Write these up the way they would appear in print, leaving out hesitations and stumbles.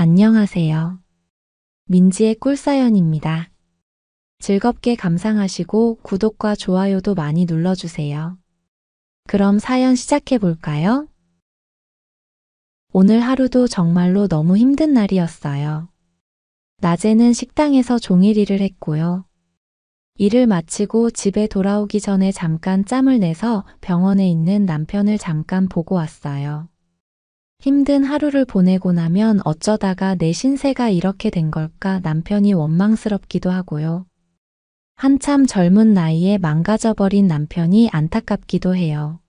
안녕하세요. 민지의 꿀사연입니다. 즐겁게 감상하시고 구독과 좋아요도 많이 눌러주세요. 그럼 사연 시작해 볼까요? 오늘 하루도 정말로 너무 힘든 날이었어요. 낮에는 식당에서 종일 일을 했고요. 일을 마치고 집에 돌아오기 전에 잠깐 짬을 내서 병원에 있는 남편을 잠깐 보고 왔어요. 힘든 하루를 보내고 나면 어쩌다가 내 신세가 이렇게 된 걸까 남편이 원망스럽기도 하고요. 한참 젊은 나이에 망가져버린 남편이 안타깝기도 해요.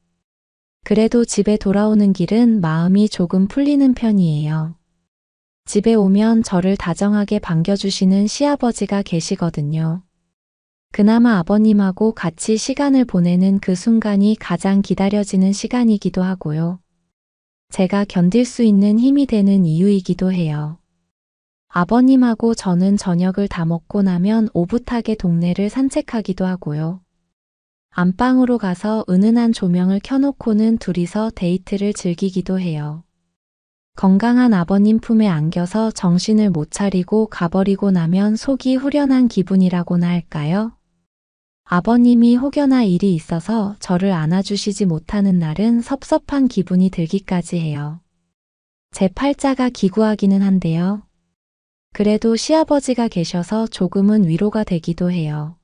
그래도 집에 돌아오는 길은 마음이 조금 풀리는 편이에요. 집에 오면 저를 다정하게 반겨주시는 시아버지가 계시거든요. 그나마 아버님하고 같이 시간을 보내는 그 순간이 가장 기다려지는 시간이기도 하고요. 제가 견딜 수 있는 힘이 되는 이유이기도 해요. 아버님하고 저는 저녁을 다 먹고 나면 오붓하게 동네를 산책하기도 하고요. 안방으로 가서 은은한 조명을 켜놓고는 둘이서 데이트를 즐기기도 해요. 건강한 아버님 품에 안겨서 정신을 못 차리고 가버리고 나면 속이 후련한 기분이라고나 할까요? 아버님이 혹여나 일이 있어서 저를 안아주시지 못하는 날은 섭섭한 기분이 들기까지 해요. 제 팔자가 기구하기는 한데요. 그래도 시아버지가 계셔서 조금은 위로가 되기도 해요.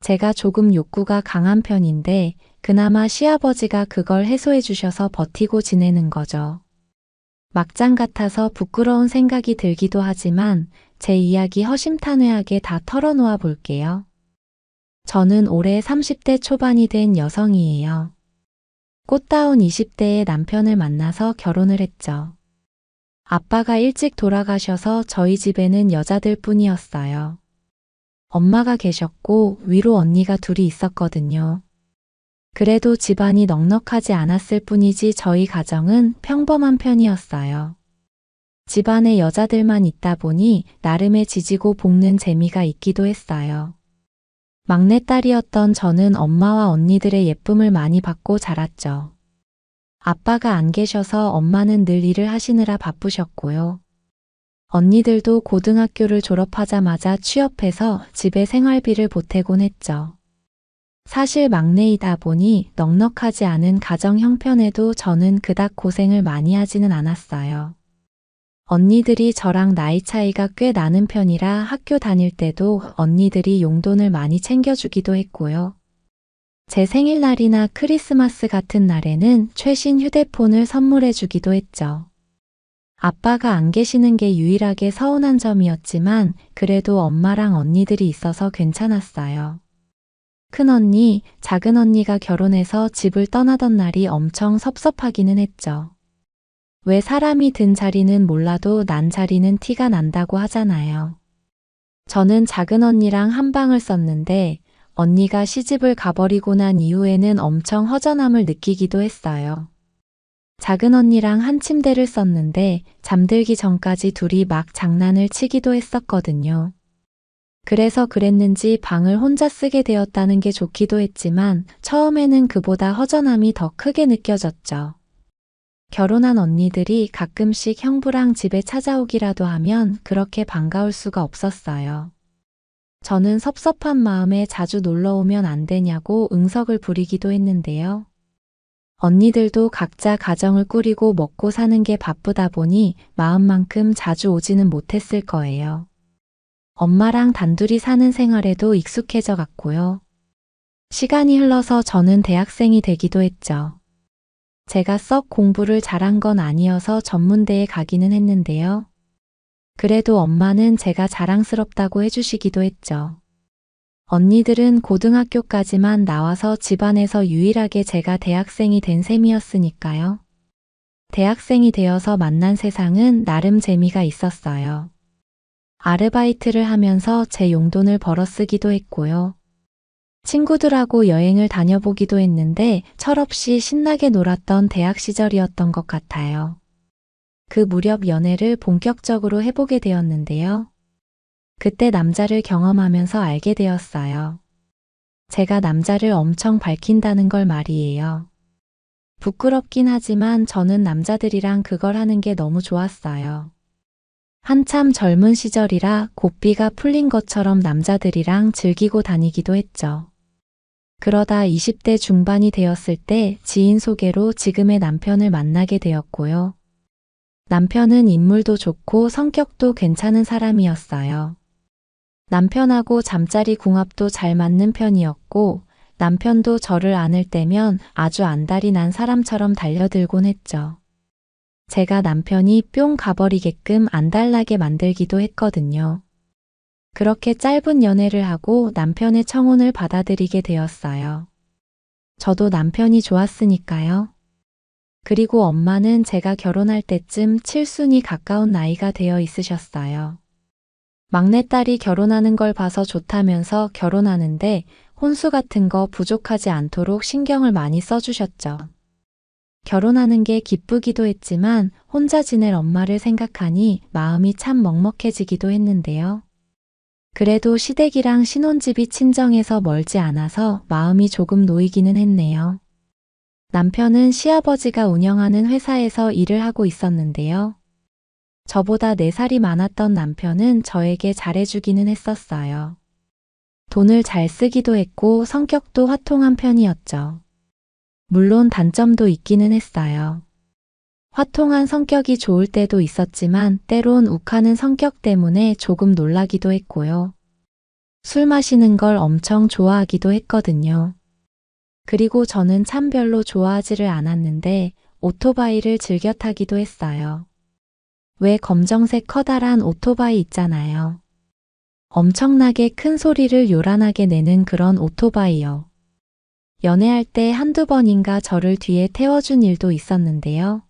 제가 조금 욕구가 강한 편인데 그나마 시아버지가 그걸 해소해 주셔서 버티고 지내는 거죠. 막장 같아서 부끄러운 생각이 들기도 하지만 제 이야기 허심탄회하게 다 털어놓아 볼게요. 저는 올해 30대 초반이 된 여성이에요. 꽃다운 20대에 남편을 만나서 결혼을 했죠. 아빠가 일찍 돌아가셔서 저희 집에는 여자들 뿐이었어요. 엄마가 계셨고 위로 언니가 둘이 있었거든요. 그래도 집안이 넉넉하지 않았을 뿐이지 저희 가정은 평범한 편이었어요. 집안에 여자들만 있다 보니 나름의 지지고 볶는 재미가 있기도 했어요. 막내딸이었던 저는 엄마와 언니들의 예쁨을 많이 받고 자랐죠. 아빠가 안 계셔서 엄마는 늘 일을 하시느라 바쁘셨고요. 언니들도 고등학교를 졸업하자마자 취업해서 집에 생활비를 보태곤 했죠. 사실 막내이다 보니 넉넉하지 않은 가정 형편에도 저는 그닥 고생을 많이 하지는 않았어요. 언니들이 저랑 나이 차이가 꽤 나는 편이라 학교 다닐 때도 언니들이 용돈을 많이 챙겨주기도 했고요. 제 생일날이나 크리스마스 같은 날에는 최신 휴대폰을 선물해주기도 했죠. 아빠가 안 계시는 게 유일하게 서운한 점이었지만 그래도 엄마랑 언니들이 있어서 괜찮았어요. 큰언니, 작은언니가 결혼해서 집을 떠나던 날이 엄청 섭섭하기는 했죠. 왜 사람이 든 자리는 몰라도 난 자리는 티가 난다고 하잖아요. 저는 작은언니랑 한 방을 썼는데 언니가 시집을 가버리고 난 이후에는 엄청 허전함을 느끼기도 했어요. 작은언니랑 한 침대를 썼는데 잠들기 전까지 둘이 막 장난을 치기도 했었거든요. 그래서 그랬는지 방을 혼자 쓰게 되었다는 게 좋기도 했지만 처음에는 그보다 허전함이 더 크게 느껴졌죠. 결혼한 언니들이 가끔씩 형부랑 집에 찾아오기라도 하면 그렇게 반가울 수가 없었어요. 저는 섭섭한 마음에 자주 놀러 오면 안 되냐고 응석을 부리기도 했는데요. 언니들도 각자 가정을 꾸리고 먹고 사는 게 바쁘다 보니 마음만큼 자주 오지는 못했을 거예요. 엄마랑 단둘이 사는 생활에도 익숙해져 갔고요. 시간이 흘러서 저는 대학생이 되기도 했죠. 제가 썩 공부를 잘한 건 아니어서 전문대에 가기는 했는데요. 그래도 엄마는 제가 자랑스럽다고 해주시기도 했죠. 언니들은 고등학교까지만 나와서 집안에서 유일하게 제가 대학생이 된 셈이었으니까요. 대학생이 되어서 만난 세상은 나름 재미가 있었어요. 아르바이트를 하면서 제 용돈을 벌어 쓰기도 했고요. 친구들하고 여행을 다녀보기도 했는데 철없이 신나게 놀았던 대학 시절이었던 것 같아요. 그 무렵 연애를 본격적으로 해보게 되었는데요. 그때 남자를 경험하면서 알게 되었어요. 제가 남자를 엄청 밝힌다는 걸 말이에요. 부끄럽긴 하지만 저는 남자들이랑 그걸 하는 게 너무 좋았어요. 한참 젊은 시절이라 고삐가 풀린 것처럼 남자들이랑 즐기고 다니기도 했죠. 그러다 20대 중반이 되었을 때 지인 소개로 지금의 남편을 만나게 되었고요. 남편은 인물도 좋고 성격도 괜찮은 사람이었어요. 남편하고 잠자리 궁합도 잘 맞는 편이었고 남편도 저를 안을 때면 아주 안달이 난 사람처럼 달려들곤 했죠. 제가 남편이 뿅 가버리게끔 안달나게 만들기도 했거든요. 그렇게 짧은 연애를 하고 남편의 청혼을 받아들이게 되었어요. 저도 남편이 좋았으니까요. 그리고 엄마는 제가 결혼할 때쯤 칠순이 가까운 나이가 되어 있으셨어요. 막내딸이 결혼하는 걸 봐서 좋다면서 결혼하는데 혼수 같은 거 부족하지 않도록 신경을 많이 써주셨죠. 결혼하는 게 기쁘기도 했지만 혼자 지낼 엄마를 생각하니 마음이 참 먹먹해지기도 했는데요. 그래도 시댁이랑 신혼집이 친정에서 멀지 않아서 마음이 조금 놓이기는 했네요. 남편은 시아버지가 운영하는 회사에서 일을 하고 있었는데요. 저보다 4살이 많았던 남편은 저에게 잘해주기는 했었어요. 돈을 잘 쓰기도 했고 성격도 화통한 편이었죠. 물론 단점도 있기는 했어요. 화통한 성격이 좋을 때도 있었지만 때론 욱하는 성격 때문에 조금 놀라기도 했고요. 술 마시는 걸 엄청 좋아하기도 했거든요. 그리고 저는 참 별로 좋아하지를 않았는데 오토바이를 즐겨 타기도 했어요. 왜 검정색 커다란 오토바이 있잖아요. 엄청나게 큰 소리를 요란하게 내는 그런 오토바이요. 연애할 때 한두 번인가 저를 뒤에 태워준 일도 있었는데요.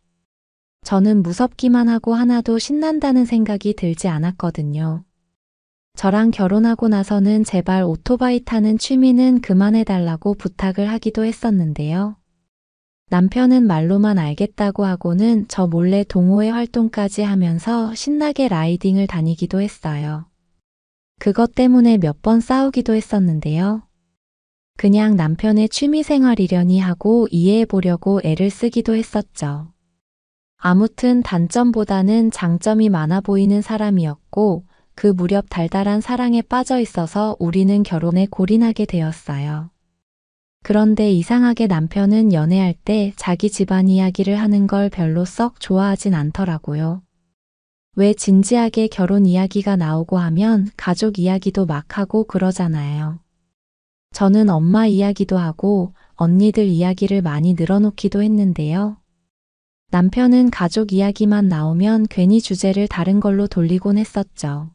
저는 무섭기만 하고 하나도 신난다는 생각이 들지 않았거든요. 저랑 결혼하고 나서는 제발 오토바이 타는 취미는 그만해달라고 부탁을 하기도 했었는데요. 남편은 말로만 알겠다고 하고는 저 몰래 동호회 활동까지 하면서 신나게 라이딩을 다니기도 했어요. 그것 때문에 몇 번 싸우기도 했었는데요. 그냥 남편의 취미생활이려니 하고 이해해보려고 애를 쓰기도 했었죠. 아무튼 단점보다는 장점이 많아 보이는 사람이었고 그 무렵 달달한 사랑에 빠져 있어서 우리는 결혼에 골인하게 되었어요. 그런데 이상하게 남편은 연애할 때 자기 집안 이야기를 하는 걸 별로 썩 좋아하진 않더라고요. 왜 진지하게 결혼 이야기가 나오고 하면 가족 이야기도 막 하고 그러잖아요. 저는 엄마 이야기도 하고 언니들 이야기를 많이 늘어놓기도 했는데요. 남편은 가족 이야기만 나오면 괜히 주제를 다른 걸로 돌리곤 했었죠.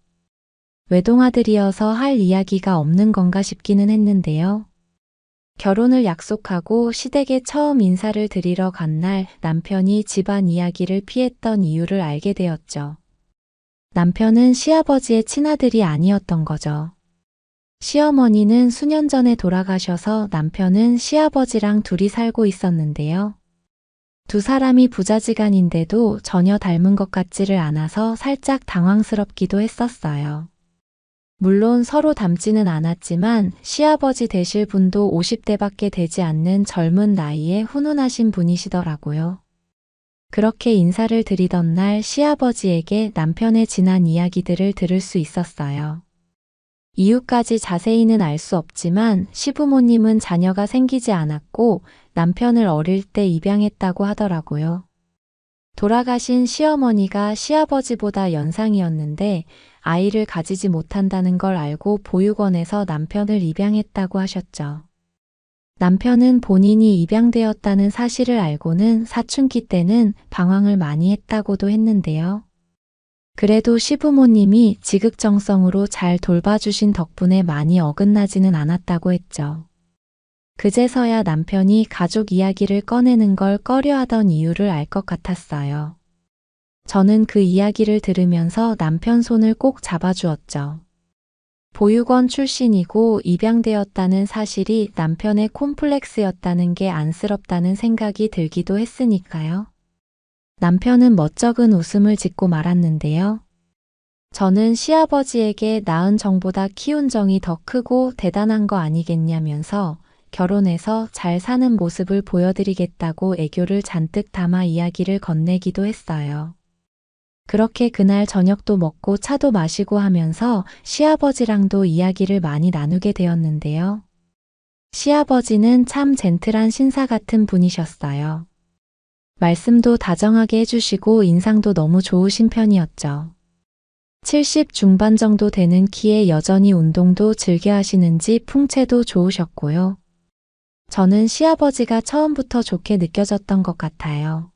외동아들이어서 할 이야기가 없는 건가 싶기는 했는데요. 결혼을 약속하고 시댁에 처음 인사를 드리러 간 날 남편이 집안 이야기를 피했던 이유를 알게 되었죠. 남편은 시아버지의 친아들이 아니었던 거죠. 시어머니는 수년 전에 돌아가셔서 남편은 시아버지랑 둘이 살고 있었는데요. 두 사람이 부자지간인데도 전혀 닮은 것 같지를 않아서 살짝 당황스럽기도 했었어요. 물론 서로 닮지는 않았지만 시아버지 되실 분도 50대밖에 되지 않는 젊은 나이에 훈훈하신 분이시더라고요. 그렇게 인사를 드리던 날 시아버지에게 남편의 지난 이야기들을 들을 수 있었어요. 이유까지 자세히는 알 수 없지만 시부모님은 자녀가 생기지 않았고 남편을 어릴 때 입양했다고 하더라고요. 돌아가신 시어머니가 시아버지보다 연상이었는데 아이를 가지지 못한다는 걸 알고 보육원에서 남편을 입양했다고 하셨죠. 남편은 본인이 입양되었다는 사실을 알고는 사춘기 때는 방황을 많이 했다고도 했는데요. 그래도 시부모님이 지극정성으로 잘 돌봐주신 덕분에 많이 어긋나지는 않았다고 했죠. 그제서야 남편이 가족 이야기를 꺼내는 걸 꺼려하던 이유를 알 것 같았어요. 저는 그 이야기를 들으면서 남편 손을 꼭 잡아주었죠. 보육원 출신이고 입양되었다는 사실이 남편의 콤플렉스였다는 게 안쓰럽다는 생각이 들기도 했으니까요. 남편은 멋쩍은 웃음을 짓고 말았는데요. 저는 시아버지에게 낳은 정보다 키운 정이 더 크고 대단한 거 아니겠냐면서 결혼해서 잘 사는 모습을 보여드리겠다고 애교를 잔뜩 담아 이야기를 건네기도 했어요. 그렇게 그날 저녁도 먹고 차도 마시고 하면서 시아버지랑도 이야기를 많이 나누게 되었는데요. 시아버지는 참 젠틀한 신사 같은 분이셨어요. 말씀도 다정하게 해주시고 인상도 너무 좋으신 편이었죠. 70 중반 정도 되는 키에 여전히 운동도 즐겨 하시는지 풍채도 좋으셨고요. 저는 시아버지가 처음부터 좋게 느껴졌던 것 같아요.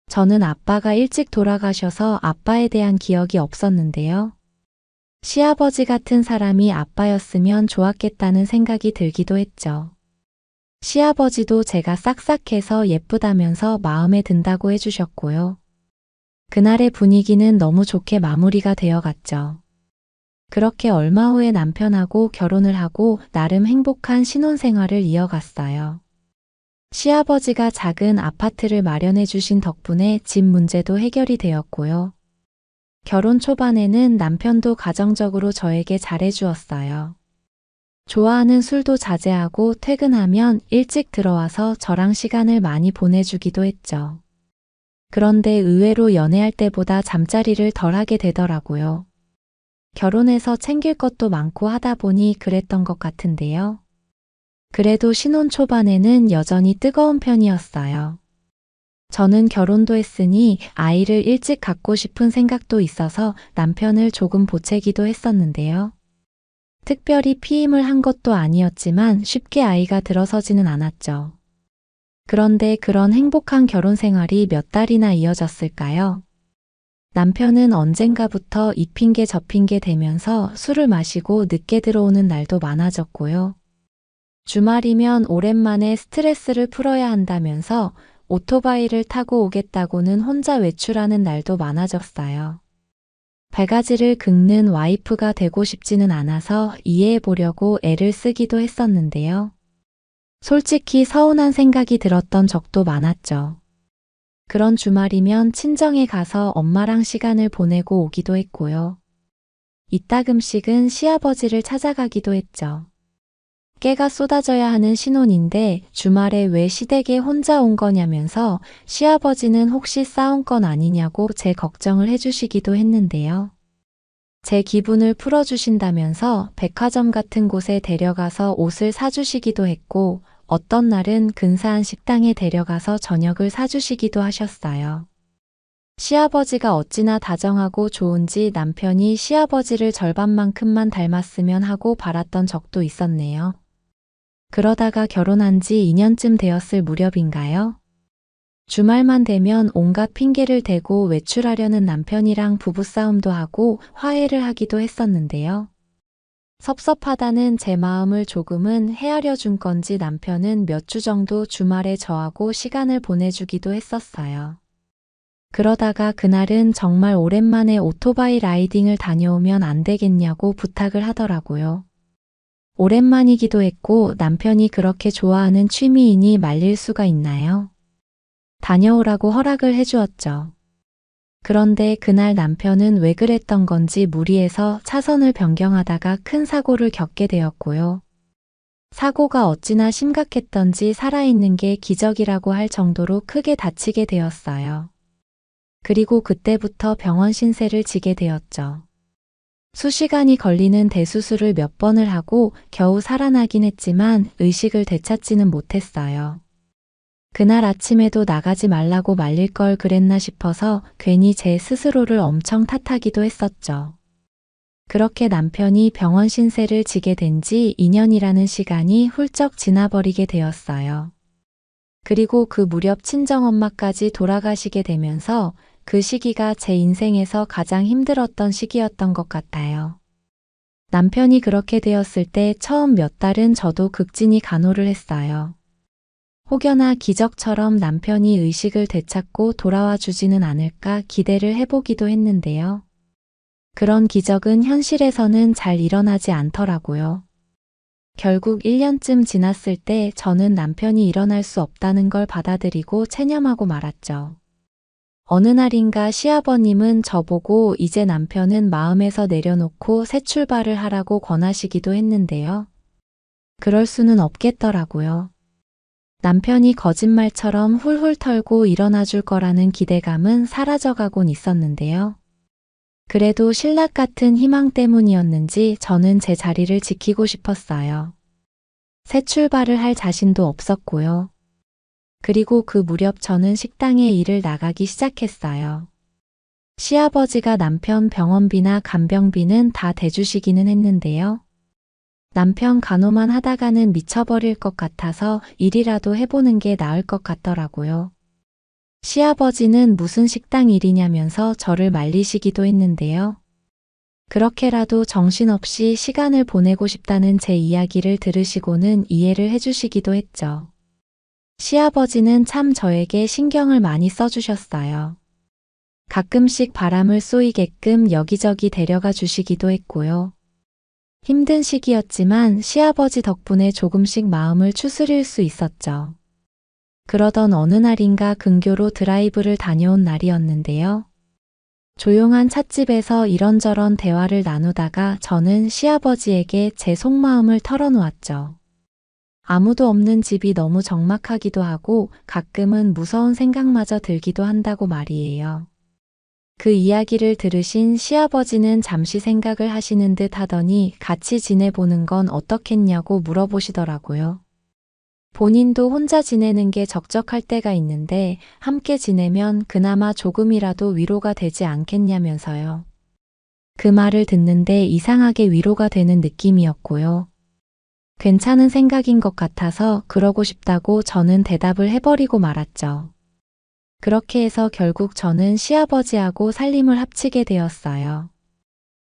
저는 아빠가 일찍 돌아가셔서 아빠에 대한 기억이 없었는데요. 시아버지 같은 사람이 아빠였으면 좋았겠다는 생각이 들기도 했죠. 시아버지도 제가 싹싹해서 예쁘다면서 마음에 든다고 해주셨고요. 그날의 분위기는 너무 좋게 마무리가 되어 갔죠. 그렇게 얼마 후에 남편하고 결혼을 하고 나름 행복한 신혼생활을 이어갔어요. 시아버지가 작은 아파트를 마련해 주신 덕분에 집 문제도 해결이 되었고요. 결혼 초반에는 남편도 가정적으로 저에게 잘해 주었어요. 좋아하는 술도 자제하고 퇴근하면 일찍 들어와서 저랑 시간을 많이 보내주기도 했죠. 그런데 의외로 연애할 때보다 잠자리를 덜 하게 되더라고요. 결혼해서 챙길 것도 많고 하다 보니 그랬던 것 같은데요. 그래도 신혼 초반에는 여전히 뜨거운 편이었어요. 저는 결혼도 했으니 아이를 일찍 갖고 싶은 생각도 있어서 남편을 조금 보채기도 했었는데요. 특별히 피임을 한 것도 아니었지만 쉽게 아이가 들어서지는 않았죠. 그런데 그런 행복한 결혼 생활이 몇 달이나 이어졌을까요? 남편은 언젠가부터 이 핑계 저 핑계 대면서 술을 마시고 늦게 들어오는 날도 많아졌고요. 주말이면 오랜만에 스트레스를 풀어야 한다면서 오토바이를 타고 오겠다고는 혼자 외출하는 날도 많아졌어요. 발가지를 긁는 와이프가 되고 싶지는 않아서 이해해 보려고 애를 쓰기도 했었는데요. 솔직히 서운한 생각이 들었던 적도 많았죠. 그런 주말이면 친정에 가서 엄마랑 시간을 보내고 오기도 했고요. 이따금씩은 시아버지를 찾아가기도 했죠. 깨가 쏟아져야 하는 신혼인데 주말에 왜 시댁에 혼자 온 거냐면서 시아버지는 혹시 싸운 건 아니냐고 제 걱정을 해주시기도 했는데요. 제 기분을 풀어주신다면서 백화점 같은 곳에 데려가서 옷을 사주시기도 했고 어떤 날은 근사한 식당에 데려가서 저녁을 사주시기도 하셨어요. 시아버지가 어찌나 다정하고 좋은지 남편이 시아버지를 절반만큼만 닮았으면 하고 바랐던 적도 있었네요. 그러다가 결혼한 지 2년쯤 되었을 무렵인가요? 주말만 되면 온갖 핑계를 대고 외출하려는 남편이랑 부부싸움도 하고 화해를 하기도 했었는데요. 섭섭하다는 제 마음을 조금은 헤아려 준 건지 남편은 몇 주 정도 주말에 저하고 시간을 보내주기도 했었어요. 그러다가 그날은 정말 오랜만에 오토바이 라이딩을 다녀오면 안 되겠냐고 부탁을 하더라고요. 오랜만이기도 했고 남편이 그렇게 좋아하는 취미이니 말릴 수가 있나요? 다녀오라고 허락을 해주었죠. 그런데 그날 남편은 왜 그랬던 건지 무리해서 차선을 변경하다가 큰 사고를 겪게 되었고요. 사고가 어찌나 심각했던지 살아있는 게 기적이라고 할 정도로 크게 다치게 되었어요. 그리고 그때부터 병원 신세를 지게 되었죠. 수시간이 걸리는 대수술을 몇 번을 하고 겨우 살아나긴 했지만 의식을 되찾지는 못했어요. 그날 아침에도 나가지 말라고 말릴 걸 그랬나 싶어서 괜히 제 스스로를 엄청 탓하기도 했었죠. 그렇게 남편이 병원 신세를 지게 된 지 2년이라는 시간이 훌쩍 지나버리게 되었어요. 그리고 그 무렵 친정엄마까지 돌아가시게 되면서 그 시기가 제 인생에서 가장 힘들었던 시기였던 것 같아요. 남편이 그렇게 되었을 때 처음 몇 달은 저도 극진히 간호를 했어요. 혹여나 기적처럼 남편이 의식을 되찾고 돌아와 주지는 않을까 기대를 해보기도 했는데요. 그런 기적은 현실에서는 잘 일어나지 않더라고요. 결국 1년쯤 지났을 때 저는 남편이 일어날 수 없다는 걸 받아들이고 체념하고 말았죠. 어느 날인가 시아버님은 저보고 이제 남편은 마음에서 내려놓고 새 출발을 하라고 권하시기도 했는데요. 그럴 수는 없겠더라고요. 남편이 거짓말처럼 훌훌 털고 일어나 줄 거라는 기대감은 사라져가곤 있었는데요. 그래도 신락 같은 희망 때문이었는지 저는 제 자리를 지키고 싶었어요. 새 출발을 할 자신도 없었고요. 그리고 그 무렵 저는 식당에 일을 나가기 시작했어요. 시아버지가 남편 병원비나 간병비는 다 대주시기는 했는데요. 남편 간호만 하다가는 미쳐버릴 것 같아서 일이라도 해보는 게 나을 것 같더라고요. 시아버지는 무슨 식당 일이냐면서 저를 말리시기도 했는데요. 그렇게라도 정신없이 시간을 보내고 싶다는 제 이야기를 들으시고는 이해를 해주시기도 했죠. 시아버지는 참 저에게 신경을 많이 써주셨어요. 가끔씩 바람을 쏘이게끔 여기저기 데려가 주시기도 했고요. 힘든 시기였지만 시아버지 덕분에 조금씩 마음을 추스릴 수 있었죠. 그러던 어느 날인가 근교로 드라이브를 다녀온 날이었는데요. 조용한 찻집에서 이런저런 대화를 나누다가 저는 시아버지에게 제 속마음을 털어놓았죠. 아무도 없는 집이 너무 적막하기도 하고 가끔은 무서운 생각마저 들기도 한다고 말이에요. 그 이야기를 들으신 시아버지는 잠시 생각을 하시는 듯 하더니 같이 지내보는 건 어떻겠냐고 물어보시더라고요. 본인도 혼자 지내는 게 적적할 때가 있는데 함께 지내면 그나마 조금이라도 위로가 되지 않겠냐면서요. 그 말을 듣는데 이상하게 위로가 되는 느낌이었고요. 괜찮은 생각인 것 같아서 그러고 싶다고 저는 대답을 해버리고 말았죠. 그렇게 해서 결국 저는 시아버지하고 살림을 합치게 되었어요.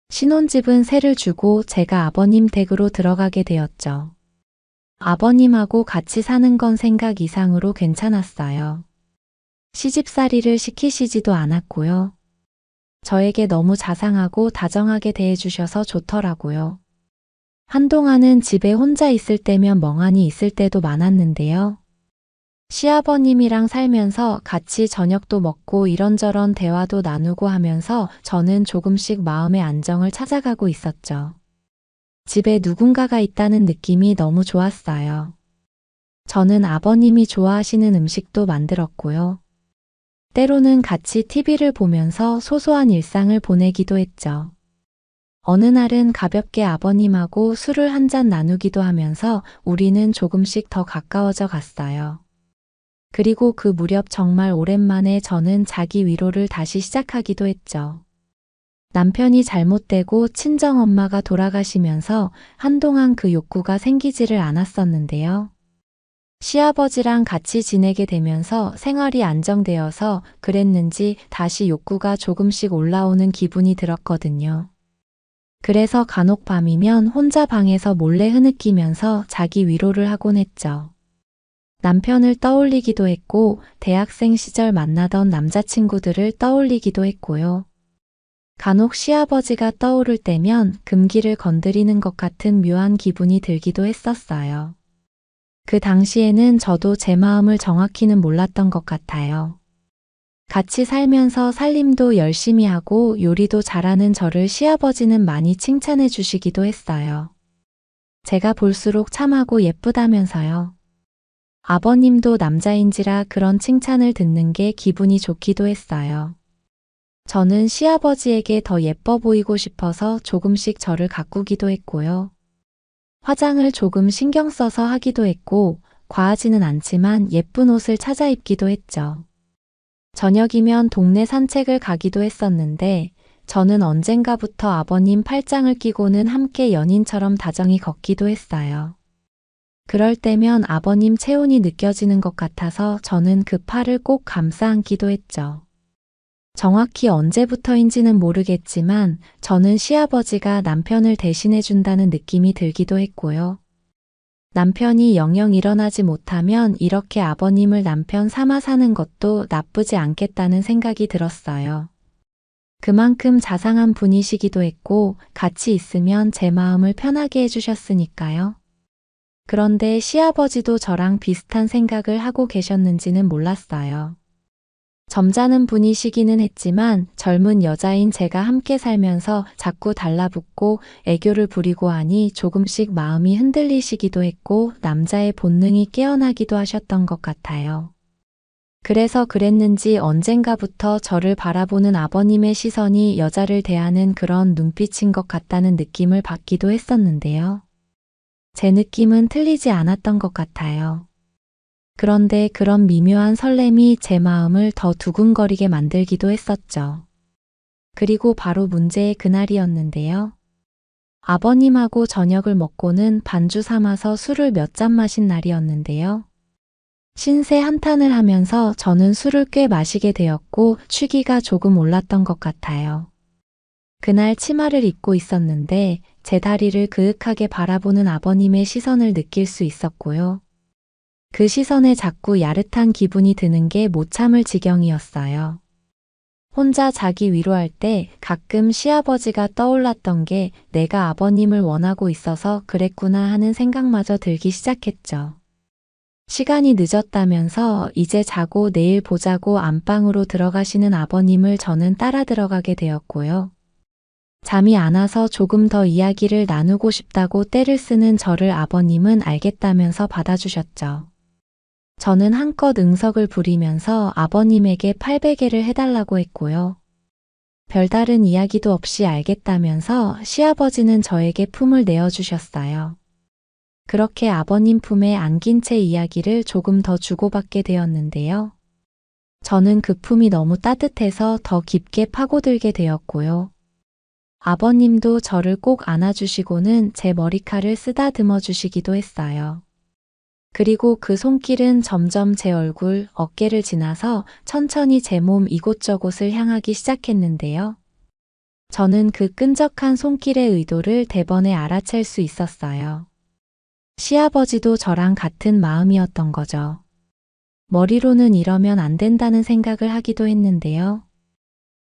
신혼집은 세를 주고 제가 아버님 댁으로 들어가게 되었죠. 아버님하고 같이 사는 건 생각 이상으로 괜찮았어요. 시집살이를 시키시지도 않았고요. 저에게 너무 자상하고 다정하게 대해주셔서 좋더라고요. 한동안은 집에 혼자 있을 때면 멍하니 있을 때도 많았는데요. 시아버님이랑 살면서 같이 저녁도 먹고 이런저런 대화도 나누고 하면서 저는 조금씩 마음의 안정을 찾아가고 있었죠. 집에 누군가가 있다는 느낌이 너무 좋았어요. 저는 아버님이 좋아하시는 음식도 만들었고요. 때로는 같이 TV를 보면서 소소한 일상을 보내기도 했죠. 어느 날은 가볍게 아버님하고 술을 한 잔 나누기도 하면서 우리는 조금씩 더 가까워져 갔어요. 그리고 그 무렵 정말 오랜만에 저는 자기 위로를 다시 시작하기도 했죠. 남편이 잘못되고 친정엄마가 돌아가시면서 한동안 그 욕구가 생기지를 않았었는데요. 시아버지랑 같이 지내게 되면서 생활이 안정되어서 그랬는지 다시 욕구가 조금씩 올라오는 기분이 들었거든요. 그래서 간혹 밤이면 혼자 방에서 몰래 흐느끼면서 자기 위로를 하곤 했죠. 남편을 떠올리기도 했고 대학생 시절 만나던 남자친구들을 떠올리기도 했고요. 간혹 시아버지가 떠오를 때면 금기를 건드리는 것 같은 묘한 기분이 들기도 했었어요. 그 당시에는 저도 제 마음을 정확히는 몰랐던 것 같아요. 같이 살면서 살림도 열심히 하고 요리도 잘하는 저를 시아버지는 많이 칭찬해 주시기도 했어요. 제가 볼수록 참하고 예쁘다면서요. 아버님도 남자인지라 그런 칭찬을 듣는 게 기분이 좋기도 했어요. 저는 시아버지에게 더 예뻐 보이고 싶어서 조금씩 저를 가꾸기도 했고요. 화장을 조금 신경 써서 하기도 했고, 과하지는 않지만 예쁜 옷을 찾아 입기도 했죠. 저녁이면 동네 산책을 가기도 했었는데, 저는 언젠가부터 아버님 팔짱을 끼고는 함께 연인처럼 다정히 걷기도 했어요. 그럴 때면 아버님 체온이 느껴지는 것 같아서 저는 그 팔을 꼭 감싸 안기도 했죠. 정확히 언제부터인지는 모르겠지만 저는 시아버지가 남편을 대신해 준다는 느낌이 들기도 했고요. 남편이 영영 일어나지 못하면 이렇게 아버님을 남편 삼아 사는 것도 나쁘지 않겠다는 생각이 들었어요. 그만큼 자상한 분이시기도 했고 같이 있으면 제 마음을 편하게 해주셨으니까요. 그런데 시아버지도 저랑 비슷한 생각을 하고 계셨는지는 몰랐어요. 점잖은 분이시기는 했지만 젊은 여자인 제가 함께 살면서 자꾸 달라붙고 애교를 부리고 하니 조금씩 마음이 흔들리시기도 했고 남자의 본능이 깨어나기도 하셨던 것 같아요. 그래서 그랬는지 언젠가부터 저를 바라보는 아버님의 시선이 여자를 대하는 그런 눈빛인 것 같다는 느낌을 받기도 했었는데요. 제 느낌은 틀리지 않았던 것 같아요. 그런데 그런 미묘한 설렘이 제 마음을 더 두근거리게 만들기도 했었죠. 그리고 바로 문제의 그날이었는데요. 아버님하고 저녁을 먹고는 반주 삼아서 술을 몇 잔 마신 날이었는데요. 신세 한탄을 하면서 저는 술을 꽤 마시게 되었고 취기가 조금 올랐던 것 같아요. 그날 치마를 입고 있었는데 제 다리를 그윽하게 바라보는 아버님의 시선을 느낄 수 있었고요. 그 시선에 자꾸 야릇한 기분이 드는 게 못 참을 지경이었어요. 혼자 자기 위로할 때 가끔 시아버지가 떠올랐던 게 내가 아버님을 원하고 있어서 그랬구나 하는 생각마저 들기 시작했죠. 시간이 늦었다면서 이제 자고 내일 보자고 안방으로 들어가시는 아버님을 저는 따라 들어가게 되었고요. 잠이 안 와서 조금 더 이야기를 나누고 싶다고 떼를 쓰는 저를 아버님은 알겠다면서 받아주셨죠. 저는 한껏 응석을 부리면서 아버님에게 800개를 해달라고 했고요. 별다른 이야기도 없이 알겠다면서 시아버지는 저에게 품을 내어주셨어요. 그렇게 아버님 품에 안긴 채 이야기를 조금 더 주고받게 되었는데요. 저는 그 품이 너무 따뜻해서 더 깊게 파고들게 되었고요. 아버님도 저를 꼭 안아주시고는 제 머리칼을 쓰다듬어 주시기도 했어요. 그리고 그 손길은 점점 제 얼굴, 어깨를 지나서 천천히 제 몸 이곳저곳을 향하기 시작했는데요. 저는 그 끈적한 손길의 의도를 대번에 알아챌 수 있었어요. 시아버지도 저랑 같은 마음이었던 거죠. 머리로는 이러면 안 된다는 생각을 하기도 했는데요.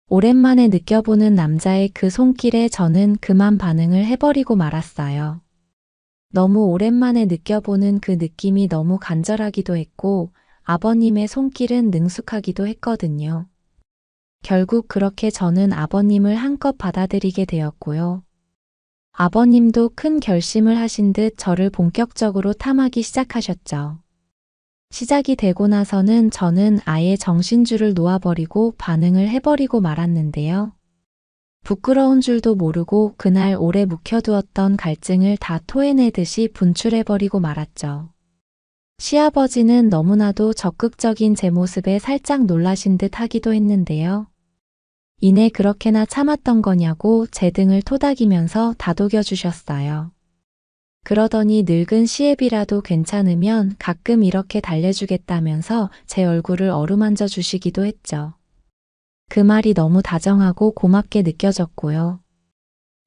오랜만에 느껴보는 남자의 그 손길에 저는 그만 반응을 해버리고 말았어요. 너무 오랜만에 느껴보는 그 느낌이 너무 간절하기도 했고 아버님의 손길은 능숙하기도 했거든요. 결국 그렇게 저는 아버님을 한껏 받아들이게 되었고요. 아버님도 큰 결심을 하신 듯 저를 본격적으로 탐하기 시작하셨죠. 시작이 되고 나서는 저는 아예 정신줄을 놓아버리고 반응을 해버리고 말았는데요. 부끄러운 줄도 모르고 그날 오래 묵혀두었던 갈증을 다 토해내듯이 분출해버리고 말았죠. 시아버지는 너무나도 적극적인 제 모습에 살짝 놀라신 듯 하기도 했는데요. 이내 그렇게나 참았던 거냐고 제 등을 토닥이면서 다독여 주셨어요. 그러더니 늙은 시애비라도 괜찮으면 가끔 이렇게 달래주겠다면서 제 얼굴을 어루만져 주시기도 했죠. 그 말이 너무 다정하고 고맙게 느껴졌고요.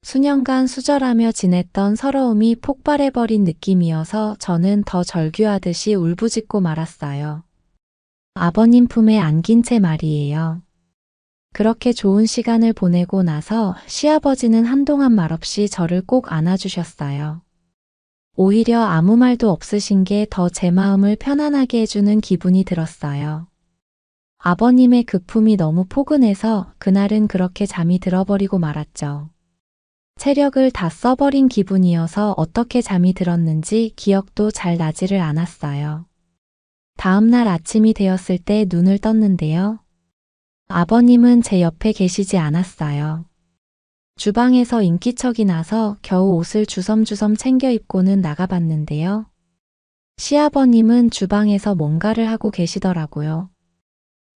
수년간 수절하며 지냈던 서러움이 폭발해버린 느낌이어서 저는 더 절규하듯이 울부짖고 말았어요. 아버님 품에 안긴 채 말이에요. 그렇게 좋은 시간을 보내고 나서 시아버지는 한동안 말없이 저를 꼭 안아주셨어요. 오히려 아무 말도 없으신 게 더 제 마음을 편안하게 해주는 기분이 들었어요. 아버님의 그 품이 너무 포근해서 그날은 그렇게 잠이 들어버리고 말았죠. 체력을 다 써버린 기분이어서 어떻게 잠이 들었는지 기억도 잘 나지를 않았어요. 다음날 아침이 되었을 때 눈을 떴는데요. 아버님은 제 옆에 계시지 않았어요. 주방에서 인기척이 나서 겨우 옷을 주섬주섬 챙겨 입고는 나가봤는데요. 시아버님은 주방에서 뭔가를 하고 계시더라고요.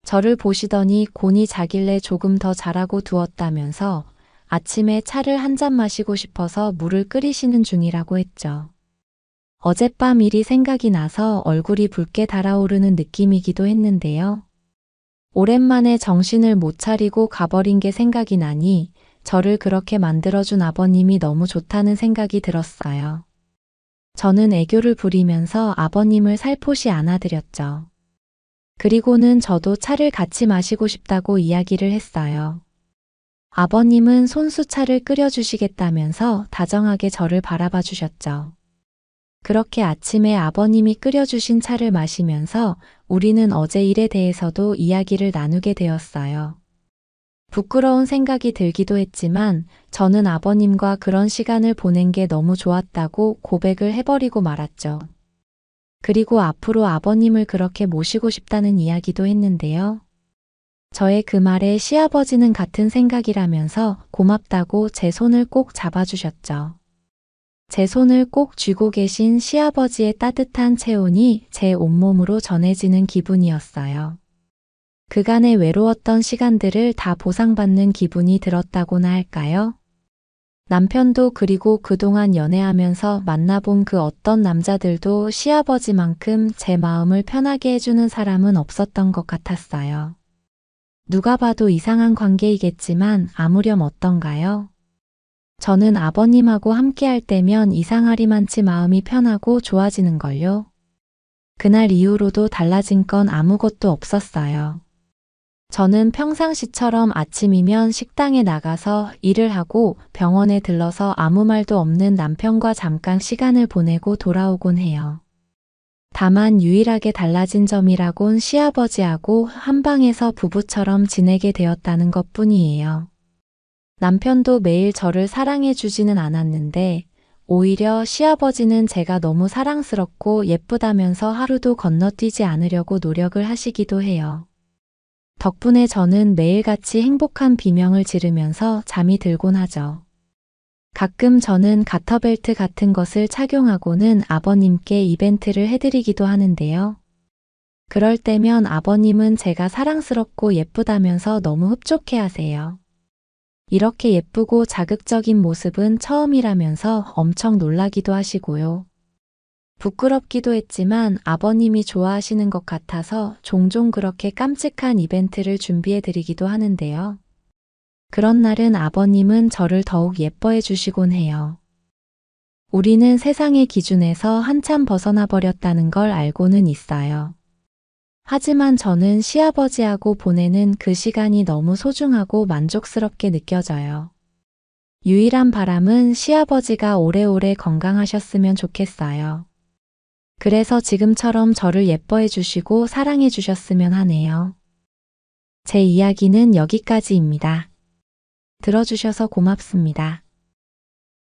저를 보시더니 곤히 자길래 조금 더 자라고 두었다면서 아침에 차를 한 잔 마시고 싶어서 물을 끓이시는 중이라고 했죠. 어젯밤 일이 생각이 나서 얼굴이 붉게 달아오르는 느낌이기도 했는데요. 오랜만에 정신을 못 차리고 가버린 게 생각이 나니 저를 그렇게 만들어준 아버님이 너무 좋다는 생각이 들었어요. 저는 애교를 부리면서 아버님을 살포시 안아드렸죠. 그리고는 저도 차를 같이 마시고 싶다고 이야기를 했어요. 아버님은 손수차를 끓여주시겠다면서 다정하게 저를 바라봐 주셨죠. 그렇게 아침에 아버님이 끓여주신 차를 마시면서 우리는 어제 일에 대해서도 이야기를 나누게 되었어요. 부끄러운 생각이 들기도 했지만 저는 아버님과 그런 시간을 보낸 게 너무 좋았다고 고백을 해버리고 말았죠. 그리고 앞으로 아버님을 그렇게 모시고 싶다는 이야기도 했는데요. 저의 그 말에 시아버지는 같은 생각이라면서 고맙다고 제 손을 꼭 잡아주셨죠. 제 손을 꼭 쥐고 계신 시아버지의 따뜻한 체온이 제 온몸으로 전해지는 기분이었어요. 그간의 외로웠던 시간들을 다 보상받는 기분이 들었다고나 할까요? 남편도 그리고 그동안 연애하면서 만나본 그 어떤 남자들도 시아버지만큼 제 마음을 편하게 해주는 사람은 없었던 것 같았어요. 누가 봐도 이상한 관계이겠지만 아무렴 어떤가요? 저는 아버님하고 함께할 때면 이상하리만치 마음이 편하고 좋아지는걸요. 그날 이후로도 달라진 건 아무것도 없었어요. 저는 평상시처럼 아침이면 식당에 나가서 일을 하고 병원에 들러서 아무 말도 없는 남편과 잠깐 시간을 보내고 돌아오곤 해요. 다만 유일하게 달라진 점이라곤 시아버지하고 한 방에서 부부처럼 지내게 되었다는 것뿐이에요. 남편도 매일 저를 사랑해 주지는 않았는데 오히려 시아버지는 제가 너무 사랑스럽고 예쁘다면서 하루도 건너뛰지 않으려고 노력을 하시기도 해요. 덕분에 저는 매일같이 행복한 비명을 지르면서 잠이 들곤 하죠. 가끔 저는 가터벨트 같은 것을 착용하고는 아버님께 이벤트를 해드리기도 하는데요. 그럴 때면 아버님은 제가 사랑스럽고 예쁘다면서 너무 흡족해 하세요. 이렇게 예쁘고 자극적인 모습은 처음이라면서 엄청 놀라기도 하시고요. 부끄럽기도 했지만 아버님이 좋아하시는 것 같아서 종종 그렇게 깜찍한 이벤트를 준비해드리기도 하는데요. 그런 날은 아버님은 저를 더욱 예뻐해 주시곤 해요. 우리는 세상의 기준에서 한참 벗어나 버렸다는 걸 알고는 있어요. 하지만 저는 시아버지하고 보내는 그 시간이 너무 소중하고 만족스럽게 느껴져요. 유일한 바람은 시아버지가 오래오래 건강하셨으면 좋겠어요. 그래서 지금처럼 저를 예뻐해 주시고 사랑해 주셨으면 하네요. 제 이야기는 여기까지입니다. 들어주셔서 고맙습니다.